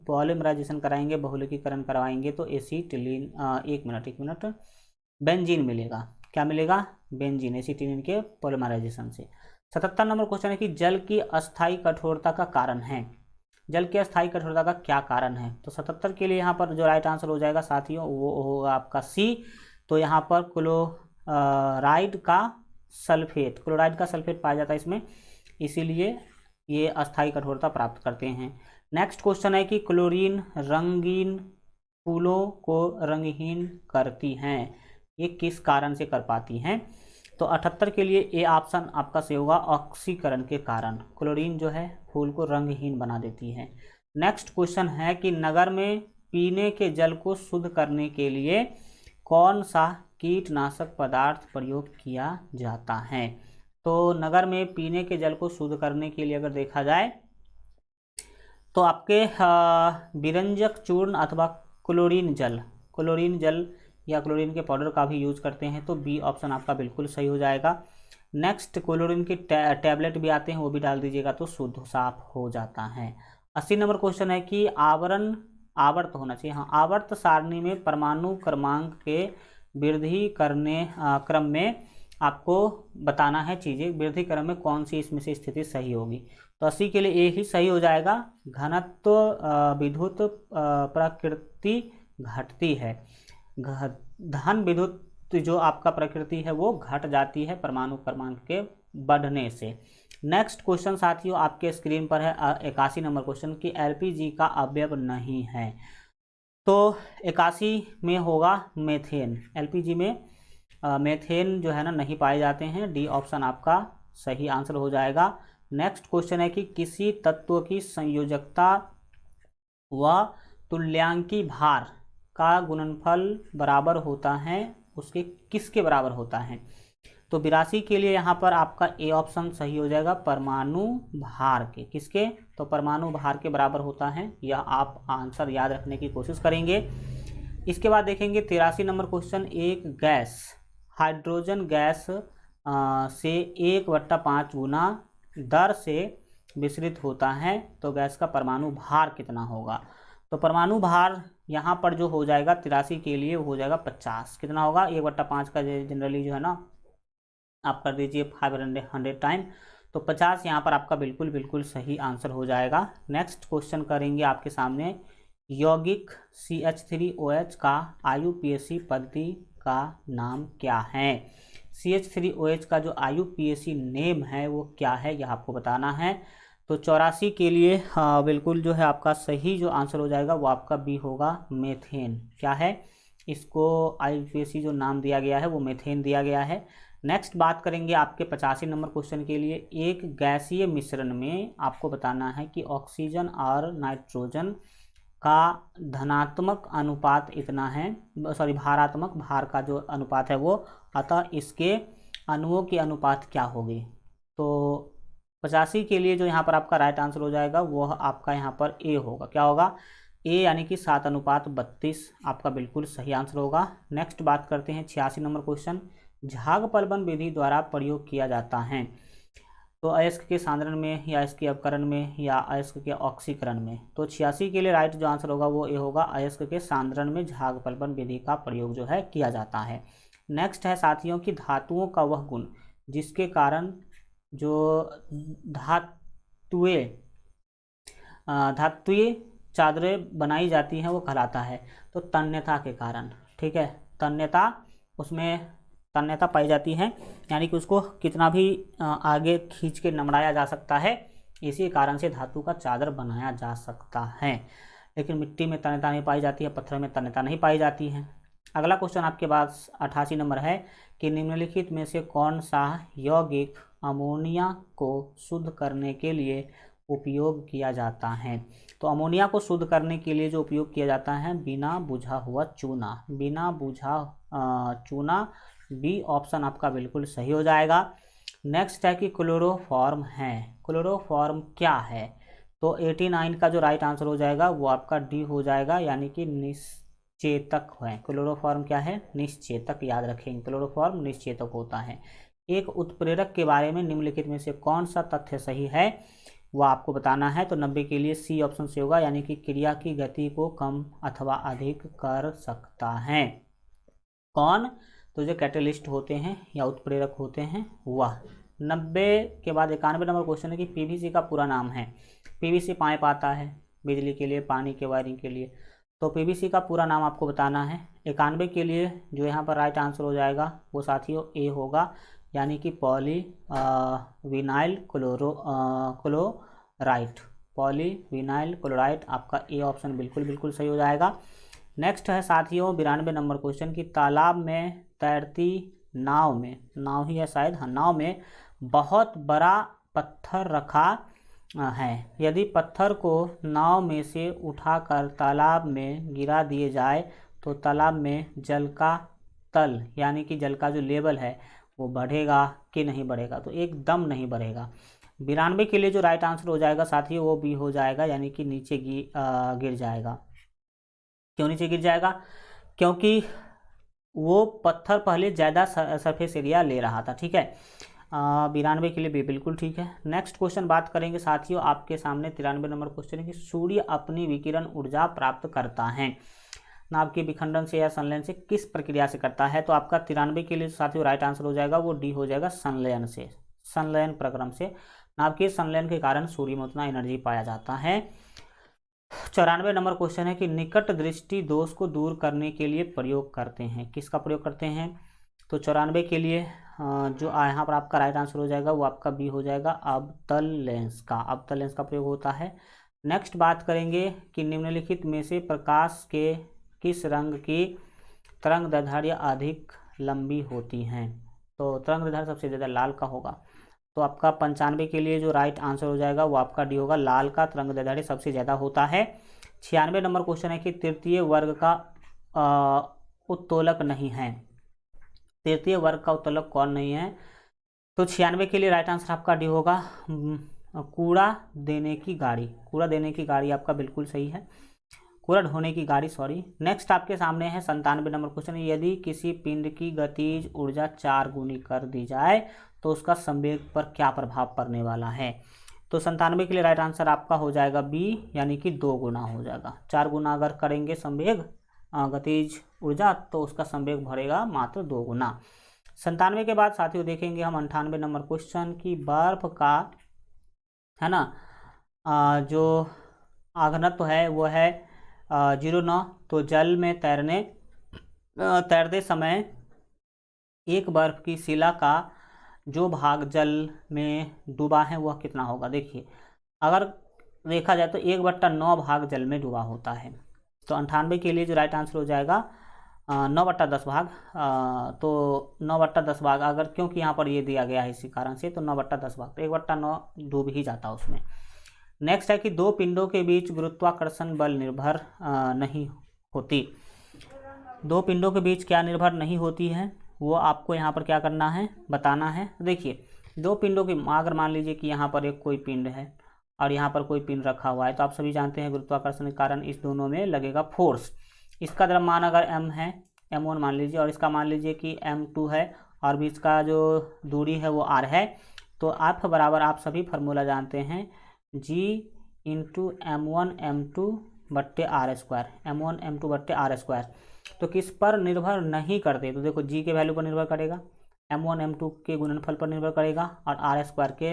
पॉलीमराइजेशन कराएंगे, बहुलकीकरण करवाएंगे तो एसीटिलीन एक मिनट बेंजीन मिलेगा। क्या मिलेगा, बेंजीन, एसीटिलीन के पॉलीमराइजेशन से। 77 नंबर क्वेश्चन है कि जल की अस्थायी कठोरता का कारण है, जल की अस्थायी कठोरता का क्या कारण है। तो 77 के लिए यहाँ पर जो राइट आंसर हो जाएगा साथियों वो होगा आपका सी। तो यहाँ पर क्लोराइड का सल्फेट पाया जाता है इसमें, इसीलिए ये अस्थायी कठोरता प्राप्त करते हैं। नेक्स्ट क्वेश्चन है कि क्लोरीन रंगीन फूलों को रंगहीन करती हैं, ये किस कारण से कर पाती हैं। तो 78 के लिए ए ऑप्शन आपका सही होगा, ऑक्सीकरण के कारण। क्लोरीन जो है फूल को रंगहीन बना देती है। नेक्स्ट क्वेश्चन है कि नगर में पीने के जल को शुद्ध करने के लिए कौन सा कीटनाशक पदार्थ प्रयोग किया जाता है। तो नगर में पीने के जल को शुद्ध करने के लिए अगर देखा जाए तो आपके विरंजक चूर्ण अथवा क्लोरीन जल या क्लोरीन के पाउडर का भी यूज करते हैं। तो बी ऑप्शन आपका बिल्कुल सही हो जाएगा। नेक्स्ट क्लोरीन के टैबलेट भी आते हैं, वो भी डाल दीजिएगा तो शुद्ध साफ हो जाता है। 80 नंबर क्वेश्चन है कि आवर्त होना चाहिए, हाँ, आवर्त सारणी में परमाणु क्रमांक के वृद्धि करने क्रम में आपको बताना है चीज़ें, वृद्धि क्रम में कौन सी इसमें से स्थिति सही होगी। तो 80 के लिए ए ही सही हो जाएगा। घनत्व विद्युत प्रकृति घटती है, धन विद्युत जो आपका प्रकृति है वो घट जाती है परमाणु क्रमांक के बढ़ने से। नेक्स्ट क्वेश्चन साथियों आपके स्क्रीन पर है 81 नंबर क्वेश्चन कि एलपीजी का अवयव नहीं है। तो 81 में होगा मेथेन, एलपीजी में मेथेन जो है ना नहीं पाए जाते हैं, डी ऑप्शन आपका सही आंसर हो जाएगा। नेक्स्ट क्वेश्चन है कि किसी तत्व की संयोजकता व तुल्यांकी भार का गुणनफल बराबर होता है, उसके किसके बराबर होता है। तो 82 के लिए यहाँ पर आपका ए ऑप्शन सही हो जाएगा, परमाणु भार के, किसके, तो परमाणु भार के बराबर होता है। यह आप आंसर याद रखने की कोशिश करेंगे। इसके बाद देखेंगे 83 नंबर क्वेश्चन, एक गैस हाइड्रोजन गैस से 1/5 गुना दर से विसरित होता है, तो गैस का परमाणु भार कितना होगा। तो परमाणु भार यहाँ पर जो हो जाएगा 83 के लिए हो जाएगा 50। कितना होगा, 1/5 का जनरली जो है ना आप कर दीजिए 500 टाइम, तो 50 यहाँ पर आपका बिल्कुल सही आंसर हो जाएगा। नेक्स्ट क्वेश्चन करेंगे आपके सामने, यौगिक CH3OH का IUPAC पद्धति का नाम क्या है। CH3OH का जो IUPAC नेम है वो क्या है, यह आपको बताना है। तो 84 के लिए बिल्कुल जो है आपका सही जो आंसर हो जाएगा वो आपका बी होगा, मेथेन। क्या है, इसको IUPAC जो नाम दिया गया है वो मेथेन दिया गया है। नेक्स्ट बात करेंगे आपके 85 नंबर क्वेश्चन के लिए, एक गैसीय मिश्रण में आपको बताना है कि ऑक्सीजन और नाइट्रोजन का धनात्मक अनुपात इतना है, सॉरी भारात्मक भार का जो अनुपात है वो, अतः इसके अणुओं की अनुपात क्या होगी। तो 85 के लिए जो यहाँ पर आपका राइट आंसर हो जाएगा वह आपका यहाँ पर ए होगा। क्या होगा, ए यानी कि 7:32 आपका बिल्कुल सही आंसर होगा। नेक्स्ट बात करते हैं 86 नंबर क्वेश्चन, झाग पलवन विधि द्वारा प्रयोग किया जाता है, तो अयस्क के सांद्रण में या इसके अपकरण में या अयस्क के ऑक्सीकरण में। तो 86 के लिए राइट जो आंसर होगा वो ये होगा, अयस्क के सांद्रण में झाग पलवन विधि का प्रयोग जो है किया जाता है। नेक्स्ट है साथियों की धातुओं का वह गुण जिसके कारण जो धात्विक चादरें बनाई जाती हैं वो कहलाता है, तो तन्यता के कारण। ठीक है, तन्यता, उसमें तन्यता पाई जाती है, यानी कि उसको कितना भी आगे खींच के नमड़ाया जा सकता है, इसी कारण से धातु का चादर बनाया जा सकता है। लेकिन मिट्टी में तन्यता नहीं पाई जाती है, पत्थर में तन्यता नहीं पाई जाती है। अगला क्वेश्चन आपके पास 88 नंबर है कि निम्नलिखित में से कौन सा यौगिक अमोनिया को शुद्ध करने के लिए उपयोग किया जाता है। तो अमोनिया को शुद्ध करने के लिए जो उपयोग किया जाता है, बिना बुझा हुआ चूना, बिना बुझा चूना, बी ऑप्शन आपका बिल्कुल सही हो जाएगा। नेक्स्ट है कि क्लोरोफॉर्म है, क्लोरोफॉर्म क्या है, तो 89 का जो राइट आंसर हो जाएगा वो आपका डी हो जाएगा, यानी कि निश्चेतक है। क्लोरोफॉर्म क्या है, निश्चेतक, याद रखेंगे क्लोरोफॉर्म निश्चेतक होता है। एक उत्प्रेरक के बारे में निम्नलिखित में से कौन सा तथ्य सही है वह आपको बताना है। तो 90 के लिए सी ऑप्शन से होगा, यानी कि क्रिया की गति को कम अथवा अधिक कर सकता है। कौन, तो जो कैटलिस्ट होते हैं या उत्प्रेरक होते हैं वह। 90 के बाद 91 नंबर क्वेश्चन है कि पीवीसी का पूरा नाम है। पीवीसी पाइप आता है बिजली के लिए, पानी के वायरिंग के लिए, तो पीवीसी का पूरा नाम आपको बताना है। 91 के लिए जो यहाँ पर राइट आंसर हो जाएगा वो साथियों ए होगा, यानी कि poly vinyl chloride, poly vinyl chloride आपका ए ऑप्शन बिल्कुल सही हो जाएगा। नेक्स्ट है साथियों 92 नंबर क्वेश्चन की, तालाब में तैरती नाव में, नाव ही है शायद, हाँ, नाव में बहुत बड़ा पत्थर रखा है, यदि पत्थर को नाव में से उठाकर तालाब में गिरा दिए जाए तो तालाब में जल का तल, यानी कि जल का जो लेवल है वो बढ़ेगा कि नहीं बढ़ेगा, तो एकदम नहीं बढ़ेगा। 92 के लिए जो राइट आंसर हो जाएगा साथियों वो बी हो जाएगा, यानी कि नीचे गिर जाएगा। क्यों नीचे गिर जाएगा, क्योंकि वो पत्थर पहले ज़्यादा सरफेस एरिया ले रहा था। ठीक है, 92 के लिए भी बिल्कुल ठीक है। नेक्स्ट क्वेश्चन बात करेंगे साथियों आपके सामने 93 नंबर क्वेश्चन है कि सूर्य अपनी विकिरण ऊर्जा प्राप्त करता है नाभ के विखंडन से या संलयन से, किस प्रक्रिया से करता है। तो आपका 93 के लिए साथियों राइट आंसर हो जाएगा वो डी हो जाएगा, संलयन से, संलयन प्रक्रम से। नाभ के संलयन के कारण सूर्य में उतना एनर्जी पाया जाता है। 94 नंबर क्वेश्चन है कि निकट दृष्टि दोष को दूर करने के लिए प्रयोग करते हैं, किसका प्रयोग करते हैं। तो 94 के लिए जो यहाँ पर आपका राइट आंसर हो जाएगा वो आपका बी हो जाएगा, अवतल लेंस का, अवतल लेंस का प्रयोग होता है। नेक्स्ट बात करेंगे कि निम्नलिखित में से प्रकाश के किस रंग की तरंगदैर्ध्य अधिक लंबी होती हैं। तो तरंगदैर्ध्य सबसे ज़्यादा लाल का होगा, तो आपका 95 के लिए जो राइट आंसर हो जाएगा वो आपका डी होगा, लाल का तरंगदैर्ध्य सबसे ज़्यादा होता है। 96 नंबर क्वेश्चन है कि तृतीय वर्ग का उत्तोलक नहीं है। तृतीय वर्ग का उत्तोलक कौन नहीं है? तो 96 के लिए राइट आंसर आपका डी होगा, कूड़ा देने की गाड़ी। कूड़ा देने की गाड़ी आपका बिल्कुल सही है, कूड़ा ढोने की गाड़ी, सॉरी। नेक्स्ट आपके सामने है 97 नंबर क्वेश्चन, यदि किसी पिंड की गतिज ऊर्जा 4 गुनी कर दी जाए तो उसका संवेग पर क्या प्रभाव पड़ने वाला है? तो 97 के लिए राइट आंसर आपका हो जाएगा बी, यानी कि 2 गुना हो जाएगा। 4 गुना अगर करेंगे संवेग गतिज ऊर्जा तो उसका संवेग बढ़ेगा मात्र 2 गुना। 97 के बाद साथियों देखेंगे हम 98 नंबर क्वेश्चन की बर्फ का, है ना, जो आघनत्व है वो है 0.9। तो जल में तैरते समय एक बर्फ की शिला का जो भाग जल में डूबा है वह कितना होगा? देखिए, अगर देखा जाए तो 1/9 भाग जल में डूबा होता है। तो 98 के लिए जो राइट आंसर हो जाएगा 9/10 भाग। तो 9/10 भाग अगर, क्योंकि यहाँ पर ये दिया गया है इसी कारण से, तो 9/10 भाग, तो 1/9 डूब ही जाता उसमें। नेक्स्ट है कि दो पिंडों के बीच गुरुत्वाकर्षण बल निर्भर नहीं होती। दो पिंडों के बीच क्या निर्भर नहीं होती है, वो आपको यहाँ पर क्या करना है, बताना है। देखिए, दो पिंडों की, अगर मान लीजिए कि यहाँ पर एक कोई पिंड है और यहाँ पर कोई पिंड रखा हुआ है, तो आप सभी जानते हैं गुरुत्वाकर्षण के कारण इस दोनों में लगेगा फोर्स। इसका द्रव्यमान अगर m है, m1 मान लीजिए, और इसका मान लीजिए कि m2 है, और बीच का जो दूरी है वो r है, तो F बराबर आप सभी फार्मूला जानते हैं, G इंटू m1m2/r², m1m2/r²। तो किस पर निर्भर नहीं करते? तो देखो, G के वैल्यू पर निर्भर करेगा, m1 m2 के गुणनफल पर निर्भर करेगा, और r² के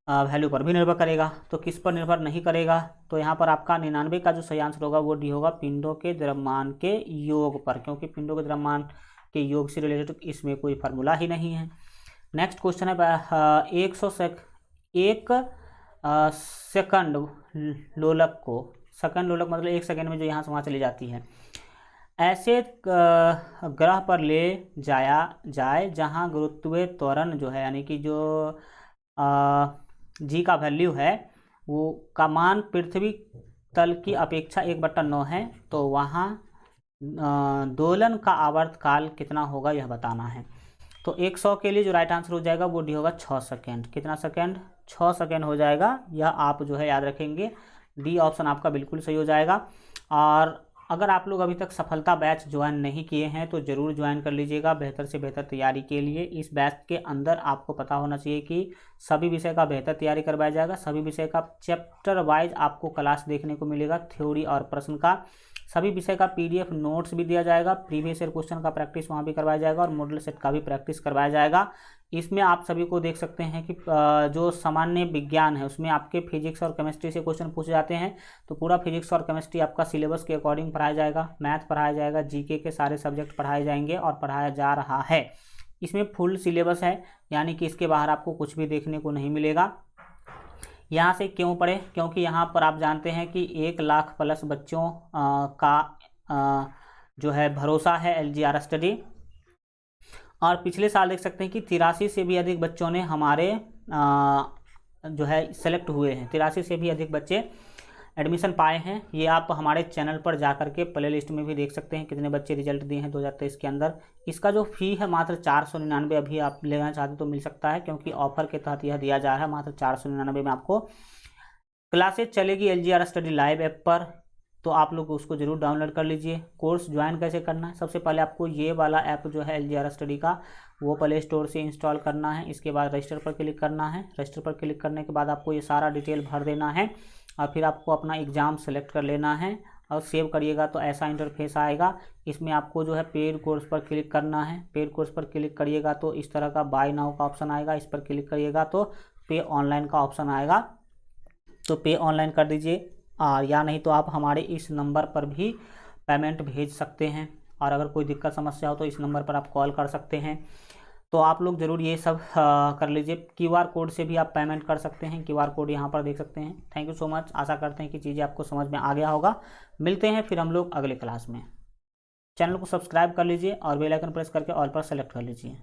वैल्यू पर भी निर्भर करेगा। तो किस पर निर्भर नहीं करेगा? तो यहाँ पर आपका 99 का जो सही आंसर होगा वो डी होगा, पिंडों के द्रव्यमान के योग पर, क्योंकि पिंडों के द्रव्यमान के योग से रिलेटेड इसमें कोई फार्मूला ही नहीं है। नेक्स्ट क्वेश्चन है 1 सेकंड लोलक को, सेकंड लोलक मतलब 1 सेकंड में जो यहाँ से वहाँ चली जाती है, ऐसे ग्रह पर ले जाया जाए जहाँ गुरुत्वीय त्वरण जो है, यानी कि जो जी का वैल्यू है वो का मान पृथ्वी तल की अपेक्षा 1/9 है, तो वहाँ दोलन का आवर्तकाल कितना होगा यह बताना है। तो 100 के लिए जो राइट आंसर हो जाएगा वो डी होगा 6 सेकेंड। कितना सेकेंड? 6 सेकेंड हो जाएगा। यह आप जो है याद रखेंगे, डी ऑप्शन आपका बिल्कुल सही हो जाएगा। और अगर आप लोग अभी तक सफलता बैच ज्वाइन नहीं किए हैं तो ज़रूर ज्वाइन कर लीजिएगा बेहतर से बेहतर तैयारी के लिए। इस बैच के अंदर आपको पता होना चाहिए कि सभी विषय का बेहतर तैयारी करवाया जाएगा, सभी विषय का चैप्टर वाइज आपको क्लास देखने को मिलेगा, थ्योरी और प्रश्न का, सभी विषय का PDF नोट्स भी दिया जाएगा, प्रीवियस ईयर क्वेश्चन का प्रैक्टिस वहाँ भी करवाया जाएगा, और मॉडल सेट का भी प्रैक्टिस करवाया जाएगा। इसमें आप सभी को देख सकते हैं कि जो सामान्य विज्ञान है उसमें आपके फिजिक्स और केमिस्ट्री से क्वेश्चन पूछे जाते हैं, तो पूरा फिजिक्स और केमिस्ट्री आपका सिलेबस के अकॉर्डिंग पढ़ाया जाएगा, मैथ पढ़ाया जाएगा, GK के सारे सब्जेक्ट पढ़ाए जाएंगे और पढ़ाया जा रहा है। इसमें फुल सिलेबस है, यानी कि इसके बाहर आपको कुछ भी देखने को नहीं मिलेगा। यहाँ से क्यों पढ़े? क्योंकि यहाँ पर आप जानते हैं कि 1 लाख प्लस बच्चों का जो है भरोसा है LGR स्टडी, और पिछले साल देख सकते हैं कि 83 से भी अधिक बच्चों ने हमारे जो है सेलेक्ट हुए हैं, 83 से भी अधिक बच्चे एडमिशन पाए हैं। ये आप हमारे चैनल पर जाकर के प्ले लिस्ट में भी देख सकते हैं कितने बच्चे रिजल्ट दिए हैं 2023 के अंदर। इसका जो फ़ी है मात्र 499, अभी आप लेना चाहते तो मिल सकता है, क्योंकि ऑफर के तहत यह दिया जा रहा है। मात्र 499 में आपको क्लासेज चलेगी LGR स्टडी लाइव ऐप पर, तो आप लोग उसको ज़रूर डाउनलोड कर लीजिए। कोर्स ज्वाइन कैसे करना है? सबसे पहले आपको ये वाला ऐप जो है LGR स्टडी का वो प्ले स्टोर से इंस्टॉल करना है। इसके बाद रजिस्टर पर क्लिक करना है। रजिस्टर पर क्लिक करने के बाद आपको ये सारा डिटेल भर देना है, और फिर आपको अपना एग्ज़ाम सेलेक्ट कर लेना है और सेव करिएगा तो ऐसा इंटरफेस आएगा। इसमें आपको जो है पेड कोर्स पर क्लिक करना है। पेड कोर्स पर क्लिक करिएगा तो इस तरह का बाय नाउ का ऑप्शन आएगा, इस पर क्लिक करिएगा तो पे ऑनलाइन का ऑप्शन आएगा, तो पे ऑनलाइन कर दीजिए। और या नहीं तो आप हमारे इस नंबर पर भी पेमेंट भेज सकते हैं, और अगर कोई दिक्कत समस्या हो तो इस नंबर पर आप कॉल कर सकते हैं। तो आप लोग ज़रूर ये सब कर लीजिए। QR कोड से भी आप पेमेंट कर सकते हैं, QR कोड यहाँ पर देख सकते हैं। Thank you so much. आशा करते हैं कि चीज़ें आपको समझ में आ गया होगा। मिलते हैं फिर हम लोग अगले क्लास में। चैनल को सब्सक्राइब कर लीजिए और बेल आइकन प्रेस करके ऑल पर सेलेक्ट कर लीजिए।